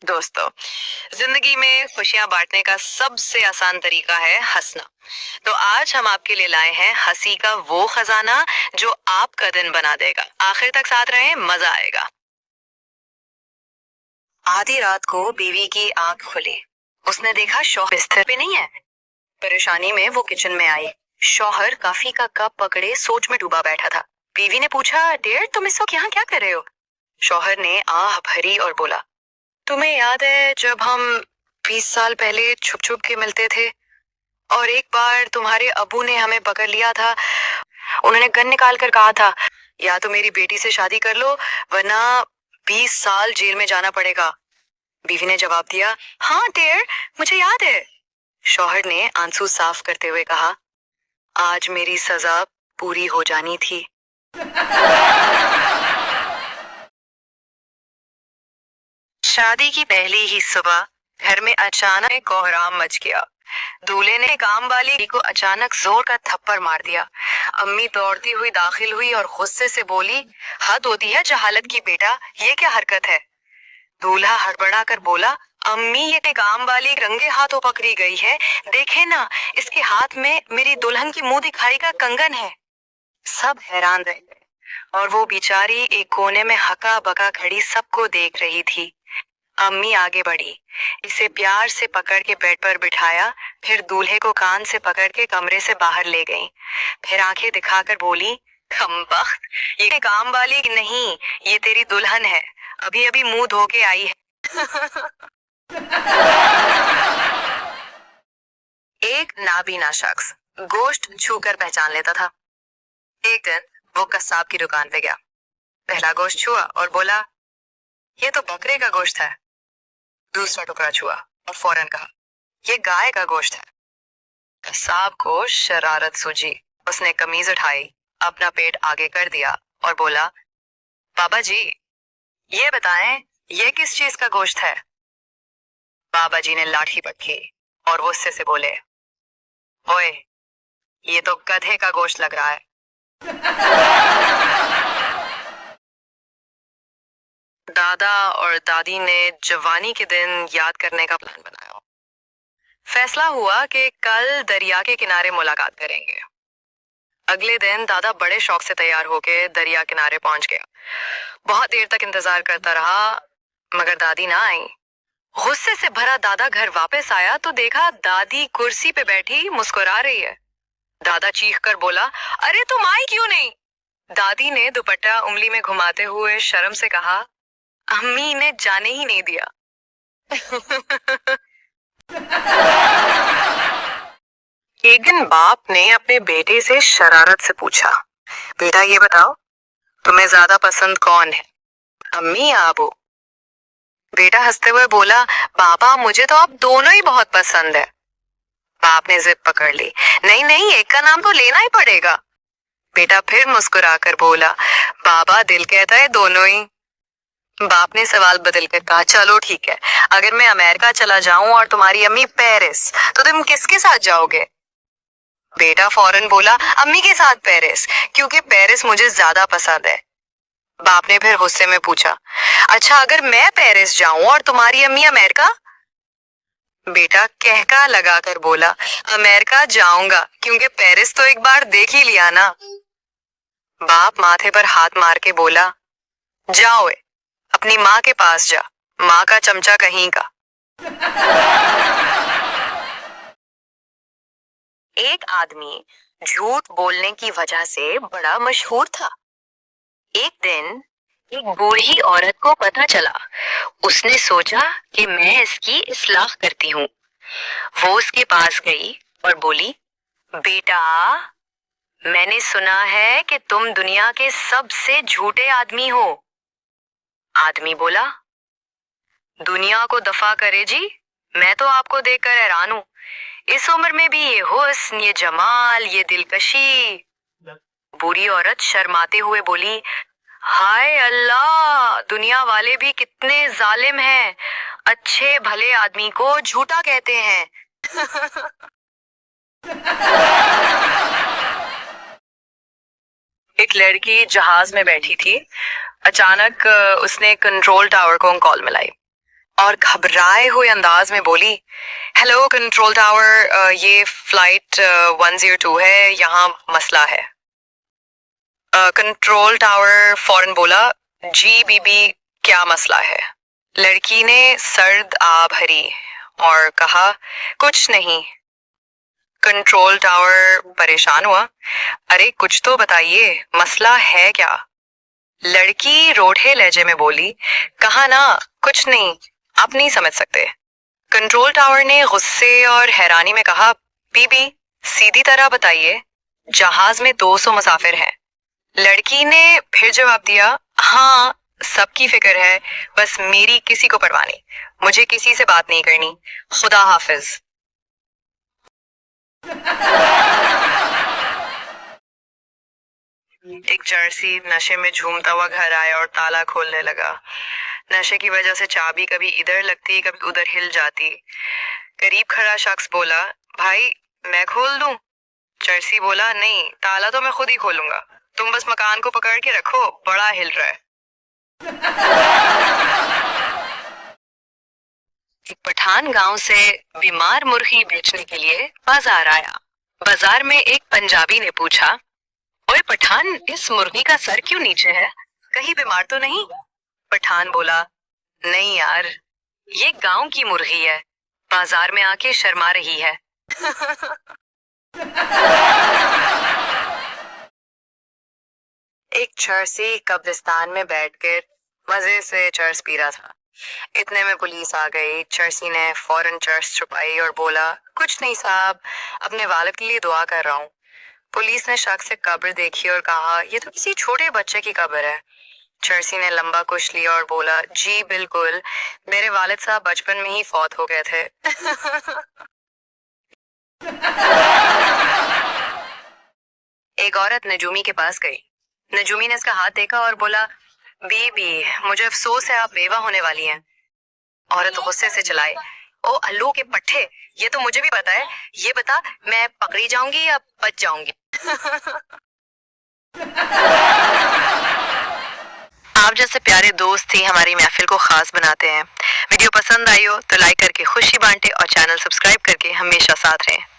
दोस्तों, जिंदगी में खुशियां बांटने का सबसे आसान तरीका है हंसना। तो आज हम आपके लिए लाए हैं हंसी का वो खजाना जो आपका दिन बना देगा। आखिर तक साथ रहें, मजा आएगा। आधी रात को बीवी की आंख खुली। उसने देखा शौहर बिस्तर पे नहीं है। परेशानी में वो किचन में आई। शौहर कॉफी का कप पकड़े सोच में डूबा बैठा था। बीवी ने पूछा, डियर तुम इस वक्त यहाँ क्या कर रहे हो? शौहर ने आह भरी और बोला, तुम्हें याद है जब हम 20 साल पहले छुप छुप के मिलते थे और एक बार तुम्हारे अबू ने हमें पकड़ लिया था। उन्होंने गन निकाल कर कहा था, या तो मेरी बेटी से शादी कर लो वरना 20 साल जेल में जाना पड़ेगा। बीवी ने जवाब दिया, हाँ डियर, मुझे याद है। शौहर ने आंसू साफ करते हुए कहा, आज मेरी सजा पूरी हो जानी थी। शादी की पहली ही सुबह घर में अचानक कोहराम मच गया। दूल्हे ने काम वाली को अचानक जोर का थप्पड़ मार दिया। अम्मी दौड़ती हुई दाखिल हुई और गुस्से से बोली, हद होती है जहालत की बेटा, ये क्या हरकत है? दूल्हा हड़बड़ा कर बोला, अम्मी ये काम वाली रंगे हाथों पकड़ी गई है, देखे ना, इसके हाथ में मेरी दुल्हन की मुंह दिखाई का कंगन है। सब हैरान रह गए और वो बेचारी एक कोने में हका बका खड़ी सबको देख रही थी। अम्मी आगे बढ़ी, इसे प्यार से पकड़ के बेड पर बिठाया, फिर दूल्हे को कान से पकड़ के कमरे से बाहर ले गई। फिर आंखें दिखाकर बोली, कमबख्त, ये काम वाली नहीं, ये तेरी दुल्हन है, अभी अभी मुंह धो के आई है। एक नाबीना शख्स गोश्त छूकर पहचान लेता था। एक दिन वो कस्साब की दुकान पे गया। पहला गोश्त छुआ और बोला, ये तो बकरे का गोश्त है। दूसरा टुकड़ा छुआ और फौरन कहा, ये गाय का गोश्त है। कसाब को शरारत सूझी। उसने कमीज उठाई, अपना पेट आगे कर दिया और बोला, बाबा जी ये बताएं, ये किस चीज का गोश्त है? बाबा जी ने लाठी पटकी और गुस्से से बोले, ओए, ये तो गधे का गोश्त लग रहा है। दादा और दादी ने जवानी के दिन याद करने का प्लान बनाया। फैसला हुआ कि कल दरिया के किनारे मुलाकात करेंगे। अगले दिन दादा बड़े शौक से तैयार होके दरिया किनारे पहुंच गया। बहुत देर तक इंतजार करता रहा मगर दादी ना आई। गुस्से से भरा दादा घर वापस आया तो देखा दादी कुर्सी पे बैठी मुस्कुरा रही है। दादा चीख कर बोला, अरे तुम आई क्यों नहीं? दादी ने दुपट्टा उंगली में घुमाते हुए शर्म से कहा, अम्मी ने जाने ही नहीं दिया। एक दिन बाप ने अपने बेटे से शरारत से पूछा, बेटा ये बताओ, तुम्हें ज्यादा पसंद कौन है, अम्मी या अबू? बेटा हंसते हुए बोला, पापा मुझे तो आप दोनों ही बहुत पसंद है। बाप ने जिद पकड़ ली, नहीं नहीं, एक का नाम तो लेना ही पड़ेगा। बेटा फिर मुस्कुराकर बोला, बाबा दिल कहता है दोनों ही। बाप ने सवाल बदल कर कहा, चलो ठीक है, अगर मैं अमेरिका चला जाऊं और तुम्हारी अम्मी पेरिस, तो तुम किसके साथ जाओगे? बेटा फौरन बोला, अम्मी के साथ पेरिस, क्योंकि पेरिस मुझे ज्यादा पसंद है। बाप ने फिर गुस्से में पूछा, अच्छा अगर मैं पेरिस जाऊं और तुम्हारी अम्मी अमेरिका? बेटा कहका लगाकर बोला, अमेरिका जाऊंगा क्योंकि पेरिस तो एक बार देख ही लिया ना। बाप माथे पर हाथ मार के बोला, जाओ अपनी माँ के पास जा, माँ का चमचा कहीं का। एक आदमी झूठ बोलने की वजह से बड़ा मशहूर था। एक दिन एक बूढ़ी औरत को पता चला। उसने सोचा कि मैं इसकी इस्लाह करती हूँ। वो उसके पास गई और बोली, बेटा मैंने सुना है कि तुम दुनिया के सबसे झूठे आदमी हो। आदमी बोला, दुनिया को दफा करे जी, मैं तो आपको देखकर हैरान हूँ। इस उम्र में भी ये हुस्न, ये जमाल, ये दिलकशी। बूढ़ी औरत शर्माते हुए बोली, हाय अल्लाह, दुनिया वाले भी कितने जालिम हैं, अच्छे भले आदमी को झूठा कहते हैं। एक लड़की जहाज में बैठी थी। अचानक उसने कंट्रोल टावर को कॉल मिलाई। اور گھبرائے ہوئے انداز میں بولی, ہیلو کنٹرول ٹاور, یہ فلائٹ 102 ہے, یہاں مسئلہ ہے. کنٹرول ٹاور فوراً بولا, جی بی بی کیا مسئلہ ہے؟ لڑکی نے سرد آہ بھری اور کہا, کچھ نہیں. کنٹرول ٹاور پریشان ہوا, ارے کچھ تو بتائیے, مسئلہ ہے کیا؟ لڑکی روڑھے لہجے میں بولی, کہا نا کچھ نہیں, آپ نہیں سمجھ سکتے. کنٹرول ٹاور نے غصے اور حیرانی میں کہا, بی بی سیدھی طرح بتائیے, جہاز میں 200 مسافر ہیں. لڑکی نے پھر جواب دیا, ہاں سب کی فکر ہے, بس میری کسی کو پرواہ نہیں, مجھے کسی سے بات نہیں کرنی, خدا حافظ. ایک چرسی نشے میں جھومتا ہوا گھر آیا اور تالا کھولنے لگا. نشے کی وجہ سے چابی کبھی ادھر لگتی کبھی ادھر ہل جاتی. قریب کھڑا شخص بولا, بھائی میں کھول دوں؟ چرسی بولا, نہیں, تالا تو میں خود ہی کھولوں گا, تم بس مکان کو پکڑ کے رکھو, بڑا ہل رہا ہے. ایک پٹھان گاؤں سے بیمار مرغی بیچنے کے لیے بازار آیا. بازار میں ایک پنجابی نے پوچھا, اوے پٹھان, اس مرغی کا سر کیوں نیچے ہے, کہیں بیمار تو نہیں؟ پٹھان بولا, نہیں یار, یہ گاؤں کی مرغی ہے, بازار میں آ کے شرما رہی ہے. ایک چرسی قبرستان میں بیٹھ کر مزے سے چرس پی رہا تھا. اتنے میں پولیس آ گئی. چرسی نے فوراً چرس چھپائی اور بولا, کچھ نہیں صاحب, اپنے والد کے لیے دعا کر رہا ہوں. پولیس نے شخص سے قبر دیکھی اور کہا, یہ تو کسی چھوٹے بچے کی قبر ہے. چرسی نے لمبا کش لیا اور بولا, جی بالکل, میرے والد صاحب بچپن میں ہی فوت ہو گئے تھے. ایک عورت نجومی کے پاس گئی. نجومی نے اس کا ہاتھ دیکھا اور بولا, بی بی مجھے افسوس ہے, آپ بیوہ ہونے والی ہیں. عورت غصے سے چلائے, او الو کے پٹھے, یہ تو مجھے بھی پتا ہے, یہ بتا میں پکڑی جاؤں گی یا بچ جاؤں گی؟ آپ جیسے پیارے دوست ہی ہماری محفل کو خاص بناتے ہیں. ویڈیو پسند آئی ہو تو لائک کر کے خوشی بانٹے اور چینل سبسکرائب کر کے ہمیشہ ساتھ رہیں.